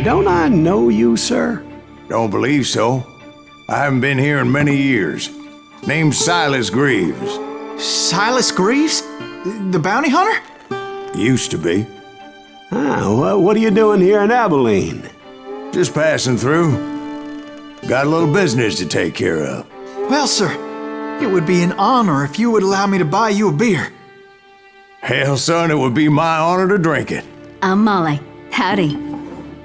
Don't I know you, sir? Don't believe so. I haven't been here in many years. Name's Silas Greaves. Silas Greaves? The bounty hunter? Used to be. Well, what are you doing here in Abilene? Just passing through. Got a little business to take care of. Well, sir, it would be an honor if you would allow me to buy you a beer. Hell, son, it would be my honor to drink it. I'm Molly. Howdy.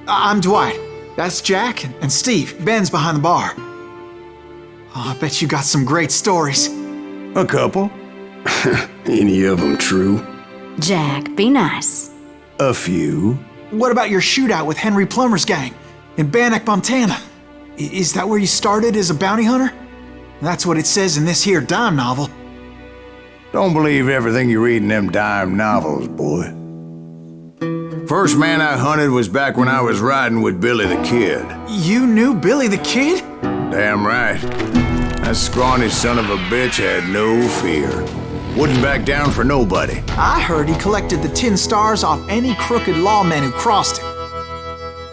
I'm Dwight. That's Jack and Steve. Ben's behind the bar. Oh, I bet you got some great stories. A couple. Any of them true? Jack, be nice. A few. What about your shootout with Henry Plummer's gang in Bannock, Montana? Is that where you started as a bounty hunter? That's what it says in this here dime novel. Don't believe everything you read in them dime novels, boy. First man I hunted was back when I was riding with Billy the Kid. You knew Billy the Kid? Damn right. That scrawny son of a bitch had no fear. Wouldn't back down for nobody. I heard he collected the 10 stars off any crooked lawman who crossed him.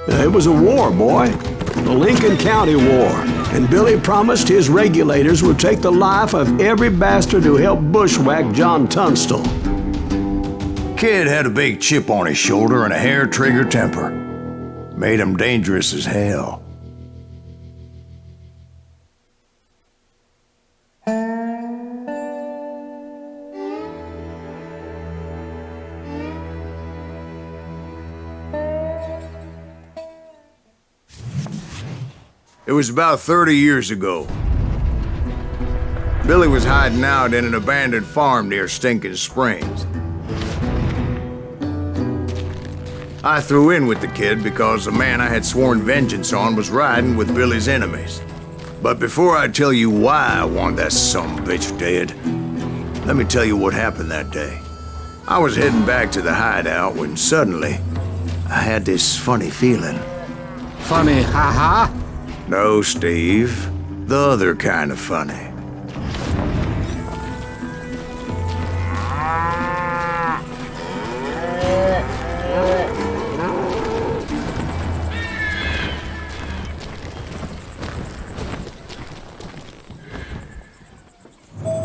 It was a war, boy. The Lincoln County War. And Billy promised his regulators would take the life of every bastard who helped bushwhack John Tunstall. Kid had a big chip on his shoulder and a hair-trigger temper. Made him dangerous as hell. It was about 30 years ago. Billy was hiding out in an abandoned farm near Stinking Springs. I threw in with the kid because the man I had sworn vengeance on was riding with Billy's enemies. But before I tell you why I want that sumbitch dead, let me tell you what happened that day. I was heading back to the hideout when suddenly I had this funny feeling. Funny, haha? No, Steve. The other kind of funny.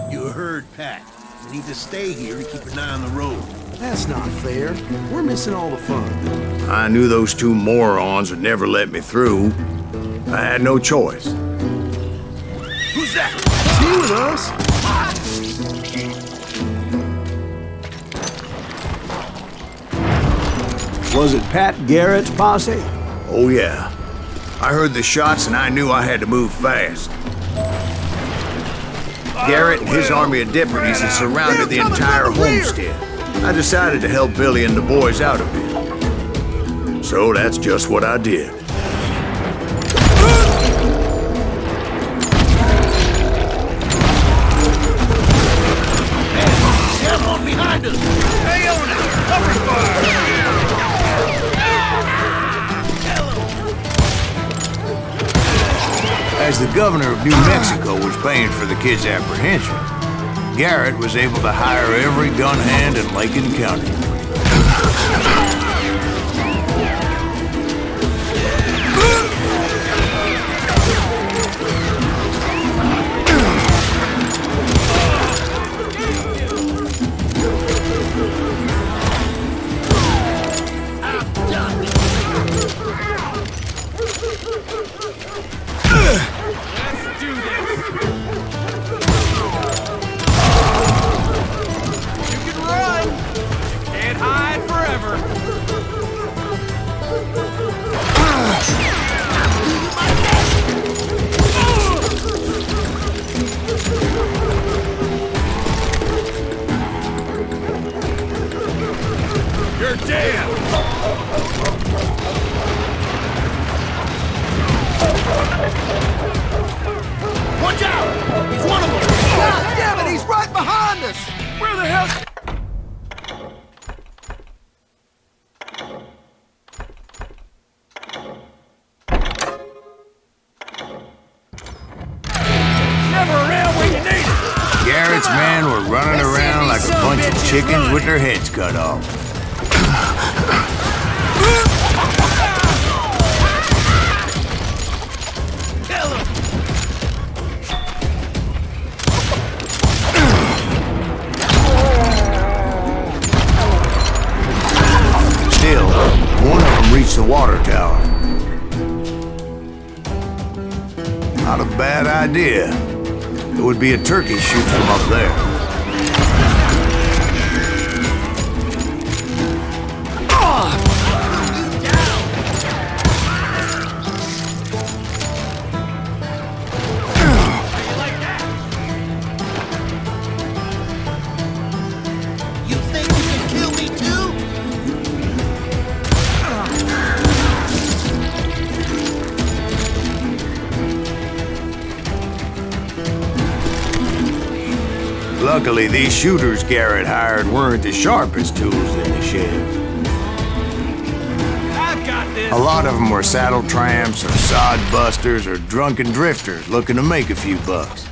You heard Pat. You need to stay here and keep an eye on the road. That's not fair. We're missing all the fun. I knew those two morons would never let me through. I had no choice. Who's that? Is he with us? Was it Pat Garrett's posse? Oh, yeah. I heard the shots and I knew I had to move fast. Garrett and his army of deputies had surrounded the entire homestead. I decided to help Billy and the boys out a bit. So that's just what I did. Behind us! Stay on it! Cover fire! As the governor of New Mexico was paying for the kid's apprehension, Garrett was able to hire every gun hand in Lincoln County. You're dead! Watch out! He's one of them! God damn it, he's right behind us! Where the hell? Never around when you need it! Garrett's men were running around like a bunch of chickens with their heads cut off. reach the water tower. Not a bad idea. It would be a turkey shoot from up there. Luckily, these shooters Garrett hired weren't the sharpest tools in the shed. I've got this. A lot of them were saddle tramps or sod busters or drunken drifters looking to make a few bucks.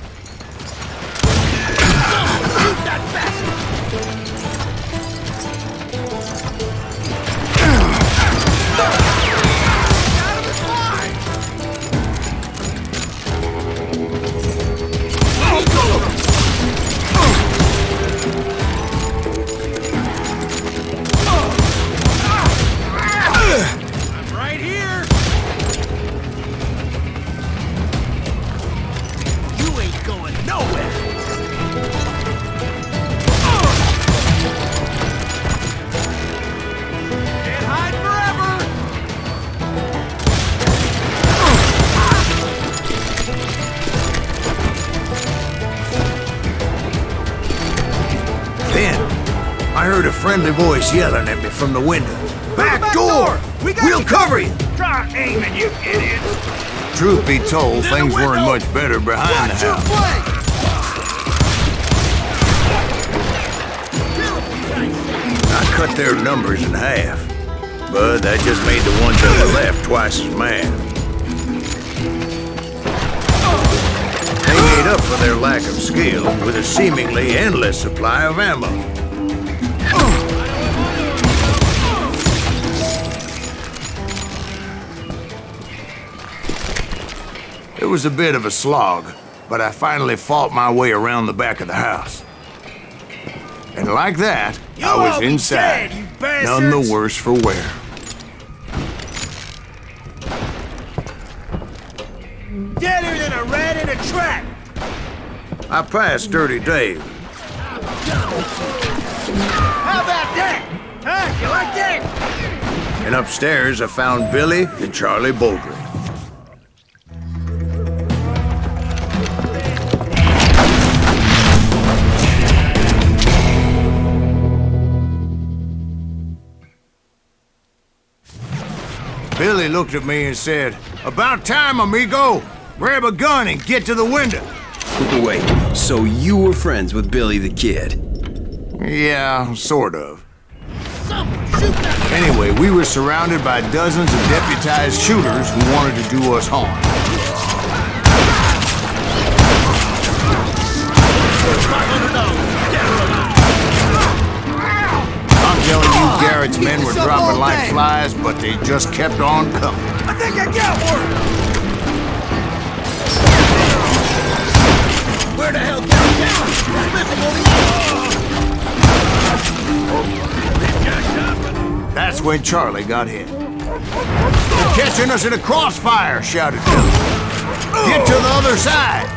I heard a friendly voice yelling at me from the window. Back door! We'll cover you! Try aiming, you idiots! Truth be told, things weren't much better behind the house. I cut their numbers in half, but that just made the ones on the left twice as mad. They made up for their lack of skill with a seemingly endless supply of ammo. It was a bit of a slog, but I finally fought my way around the back of the house. And like that, I was inside, none the worse for wear. Deader than a rat in a trap! I passed Dirty Dave. How about that? Huh? You like that? And upstairs I found Billy and Charlie Baldry. Billy looked at me and said, "About time, amigo! Grab a gun and get to the window!" Wait, so you were friends with Billy the Kid? Yeah, sort of. Anyway, we were surrounded by dozens of deputized shooters who wanted to do us harm. I'm telling you, Garrett's men were dropping like flies, but they just kept on coming. I think I got one! Where the hell got That's when Charlie got hit. "They're catching us in a crossfire!" shouted Billy. "Get to the other side!"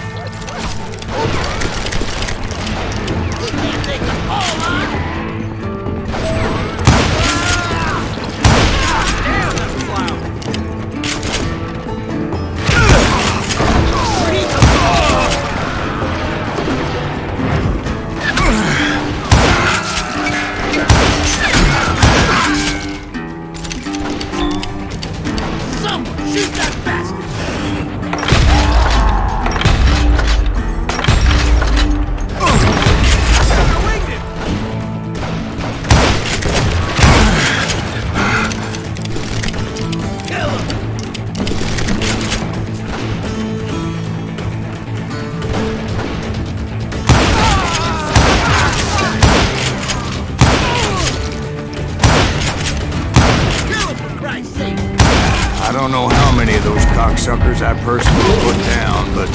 I don't know how many of those cocksuckers I personally put down, but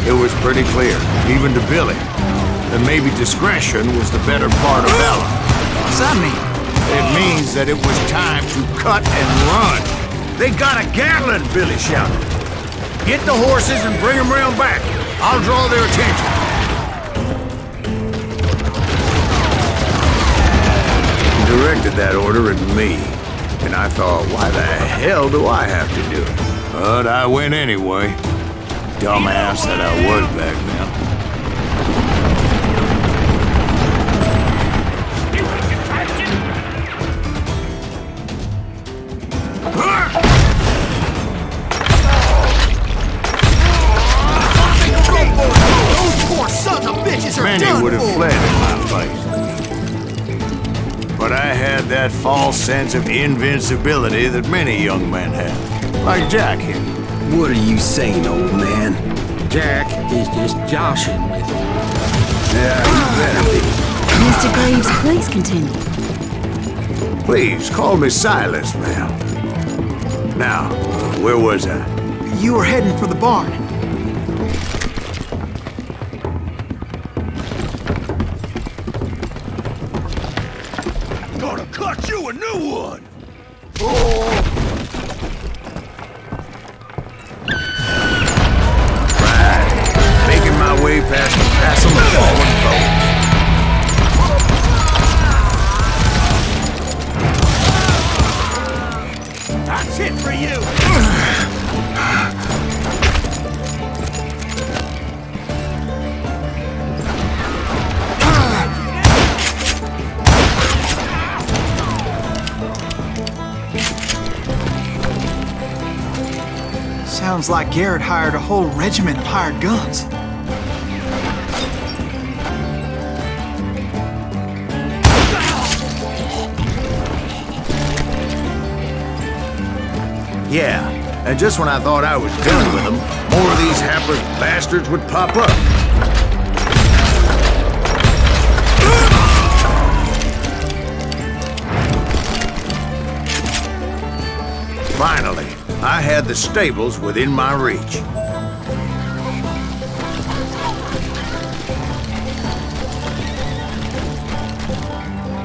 it was pretty clear, even to Billy, that maybe discretion was the better part of valor. What's that mean? It means that it was time to cut and run. They got a Gatlin, Billy shouted. Get the horses and bring them round back. I'll draw their attention. He directed that order at me, and I thought, why the hell do I have to do it? But I went anyway. Dumbass that I was back then. Those poor sons of bitches are Many done would have for. fled in my place. But I had that false sense of invincibility that many young men have. Like Jack here. What are you saying, old man? Jack is just joshing with him. Yeah, you better be. Mr. Graves, please continue. Please, call me Silas, ma'am. Now, where was I? You were heading for the barn. Gonna cut you a new one! Right. Making my way past the castle of fallen foes. That's it for you! Sounds like Garrett hired a whole regiment of hired guns. Yeah, and just when I thought I was done with them, more of these hapless bastards would pop up. Finally, I had the stables within my reach.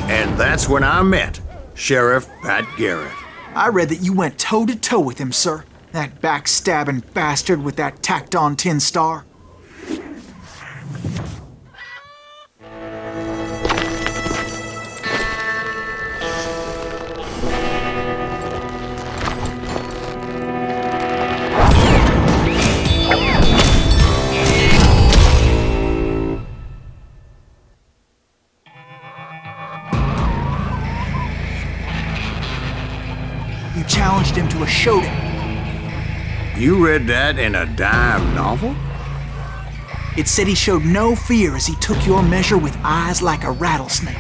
And that's when I met Sheriff Pat Garrett. I read that you went toe-to-toe with him, sir. That backstabbing bastard with that tacked-on tin star. You challenged him to a showdown. You read that in a dime novel? It said he showed no fear as he took your measure with eyes like a rattlesnake.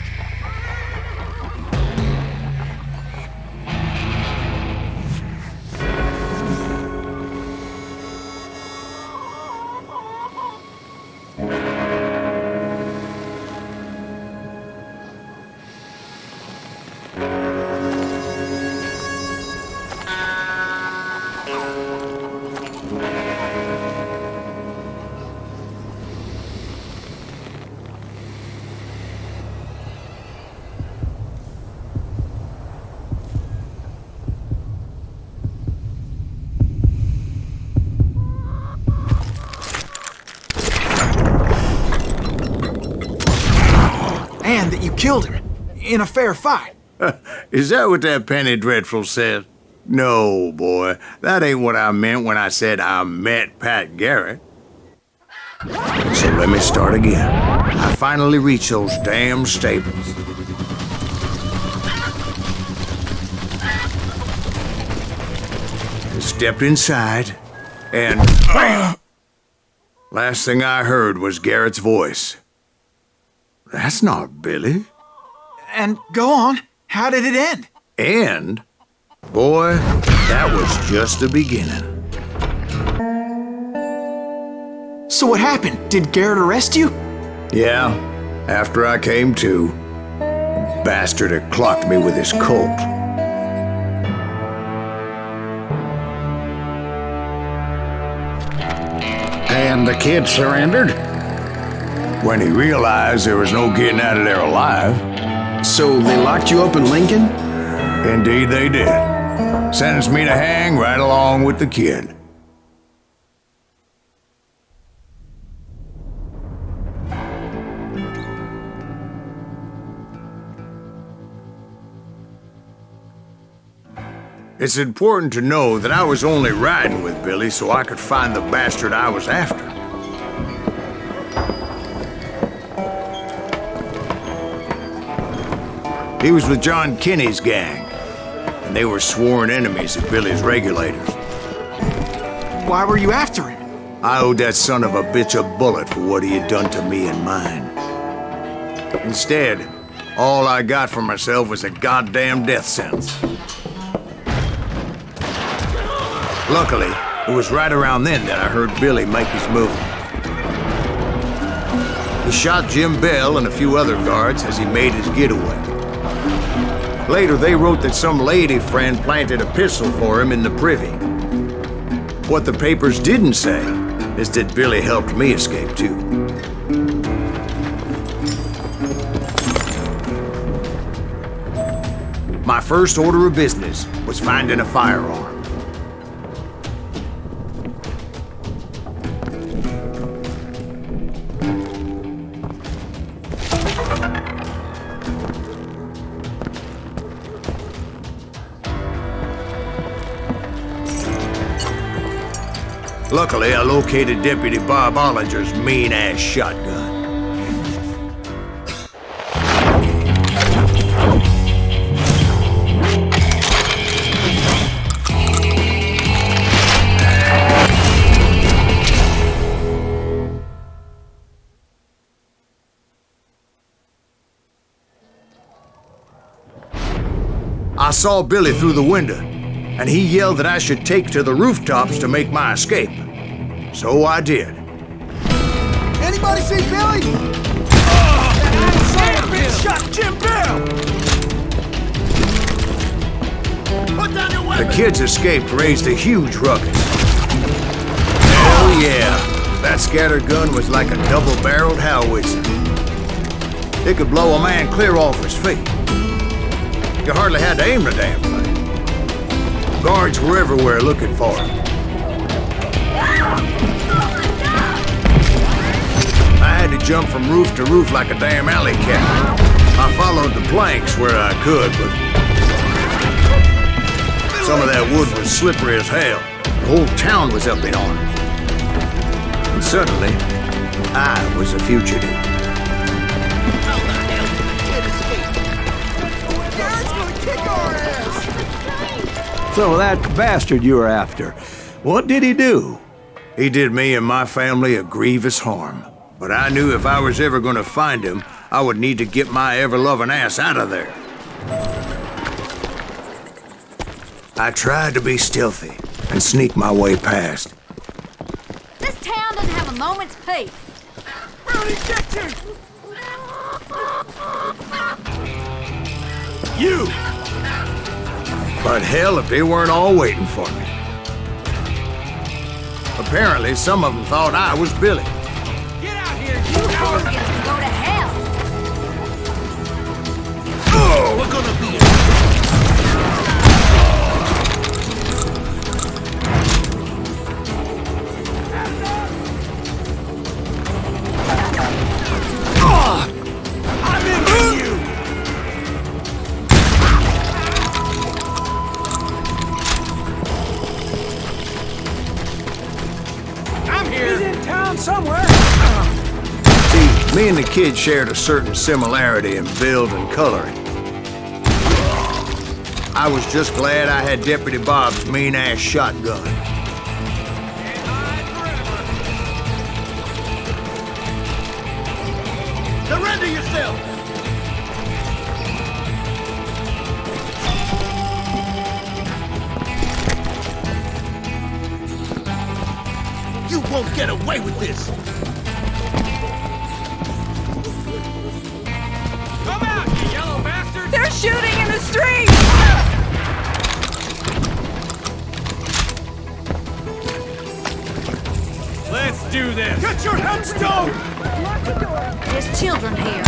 And that you killed him in a fair fight. Is that what that penny dreadful said? No, boy. That ain't what I meant when I said I met Pat Garrett. So let me start again. I finally reached those damn stables. I stepped inside, and bam! Last thing I heard was Garrett's voice. That's not Billy. And go on, how did it end? And, boy, that was just the beginning. So what happened? Did Garrett arrest you? Yeah, after I came to, the bastard had clocked me with his Colt. And the kid surrendered? When he realized there was no getting out of there alive. So they locked you up in Lincoln? Indeed they did. Sentenced me to hang right along with the kid. It's important to know that I was only riding with Billy so I could find the bastard I was after. He was with John Kinney's gang, and they were sworn enemies of Billy's regulators. Why were you after him? I owed that son of a bitch a bullet for what he had done to me and mine. Instead, all I got for myself was a goddamn death sentence. Luckily, it was right around then that I heard Billy make his move. He shot Jim Bell and a few other guards as he made his getaway. Later, they wrote that some lady friend planted a pistol for him in the privy. What the papers didn't say is that Billy helped me escape too. My first order of business was finding a firearm. Luckily, I located Deputy Bob Ollinger's mean-ass shotgun. I saw Billy through the window, and he yelled that I should take to the rooftops to make my escape. So I did. Anybody see Billy? That bitch shot Jim Bell! Put down your weapon! The kids escaped raised a huge ruckus. Hell yeah! That scattered gun was like a double-barreled howitzer. It could blow a man clear off his feet. You hardly had to aim the damn thing. Guards were everywhere looking for him. I had to jump from roof to roof like a damn alley cat. I followed the planks where I could, but some of that wood was slippery as hell. The whole town was up in arms. And suddenly, I was a fugitive. So that bastard you were after, what did he do? He did me and my family a grievous harm. But I knew if I was ever going to find him, I would need to get my ever-loving ass out of there. I tried to be stealthy and sneak my way past. This town doesn't have a moment's peace. You! But hell if they weren't all waiting for me. Apparently, some of them thought I was Billy. Get out here, you Hooligans can go to hell. Oh, we're gonna be I'm in you! I'm here! He's in town somewhere! See, me and the kid shared a certain similarity in build and coloring. I was just glad I had Deputy Bob's mean-ass shotgun. Surrender yourself! You won't get away with this! Come out, you yellow bastard! They're shooting in the street! Let's do this! Get your headstone! There's children here.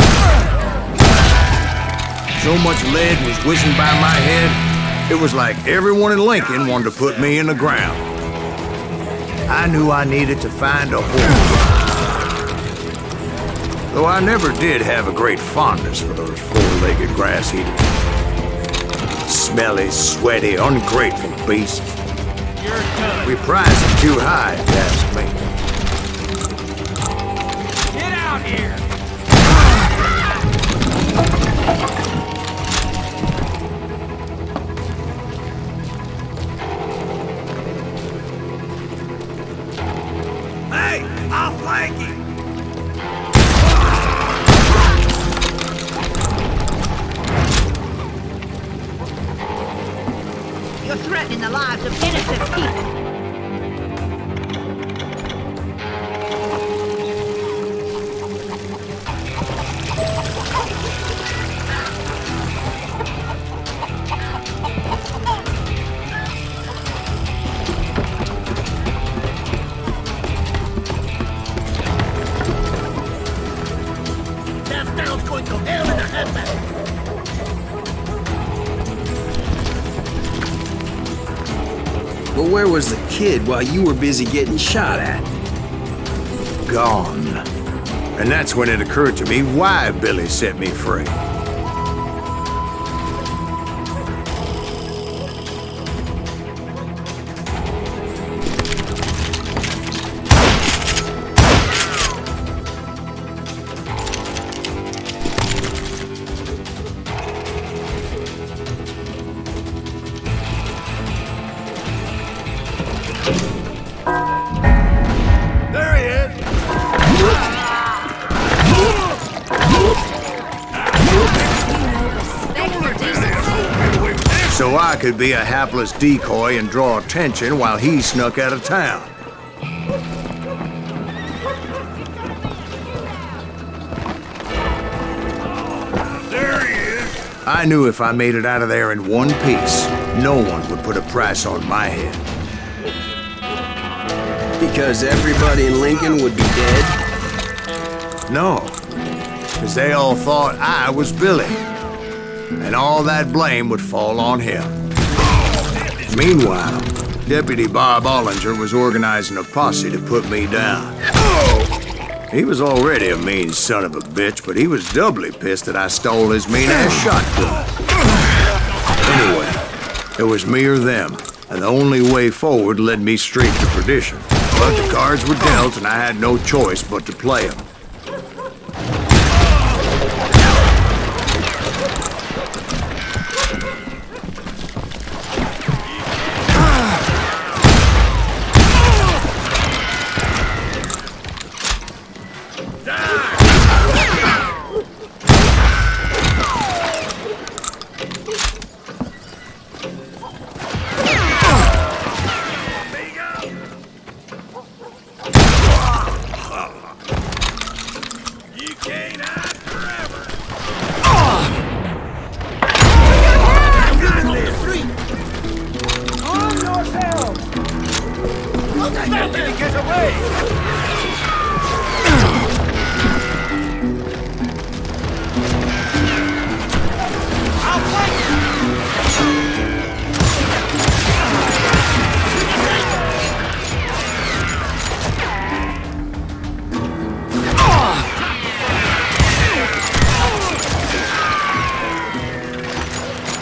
So much lead was whizzing by my head, it was like everyone in Lincoln wanted to put me in the ground. I knew I needed to find a horse. Though I never did have a great fondness for those four-legged grass eaters. Smelly, sweaty, ungrateful beasts. We prize them too high, if you ask me. Get out here! Hey, I'll flank you! You're threatening the lives of innocent people. That town's going to hell in a handbag. But where was the kid while you were busy getting shot at? Gone. And that's when it occurred to me why Billy set me free. There he is! Respect for decency? So I could be a hapless decoy and draw attention while he snuck out of town. There he is! I knew if I made it out of there in one piece, no one would put a price on my head. Because everybody in Lincoln would be dead? No, because they all thought I was Billy. And all that blame would fall on him. Meanwhile, Deputy Bob Ollinger was organizing a posse to put me down. He was already a mean son of a bitch, but he was doubly pissed that I stole his mean-ass shotgun. Anyway, it was me or them, and the only way forward led me straight to perdition. But the cards were dealt, and I had no choice but to play them. You can't hide forever! Arm yourselves! Let me get away! I'll flank you!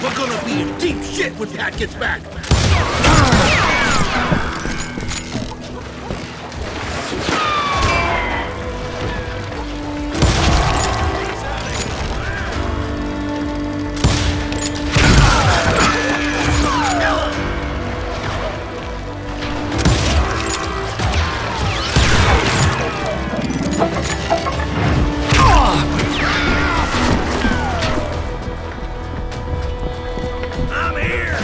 We're gonna be in deep shit when Pat gets back. I'm here!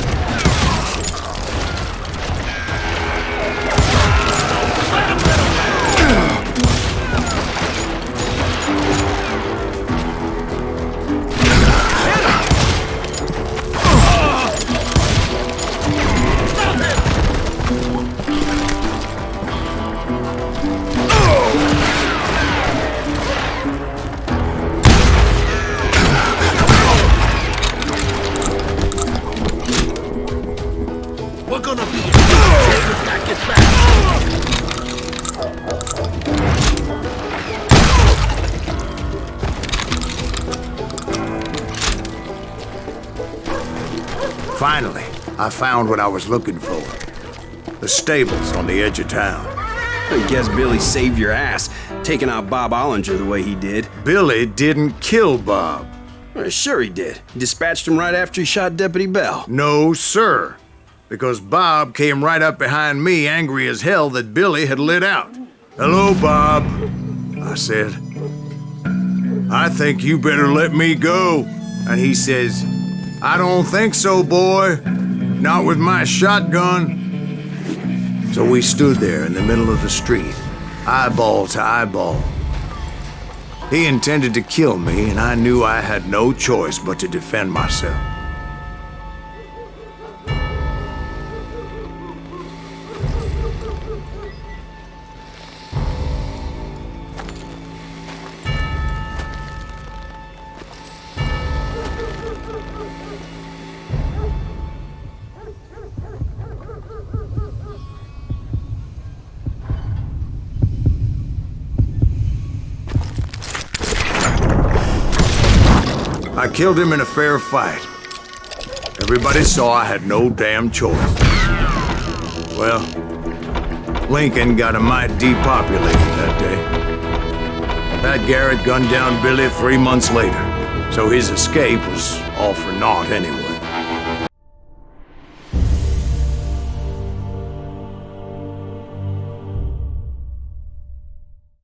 Finally, I found what I was looking for. The stables on the edge of town. I guess Billy saved your ass, taking out Bob Ollinger the way he did. Billy didn't kill Bob. Well, sure he did. He dispatched him right after he shot Deputy Bell. No, sir. Because Bob came right up behind me, angry as hell that Billy had lit out. "Hello, Bob," I said. "I think you better let me go." And he says, "I don't think so, boy. Not with my shotgun." So we stood there in the middle of the street, eyeball to eyeball. He intended to kill me, and I knew I had no choice but to defend myself. I killed him in a fair fight. Everybody saw I had no damn choice. Well, Lincoln got a mite depopulated that day. Pat Garrett gunned down Billy 3 months later, so his escape was all for naught anyway.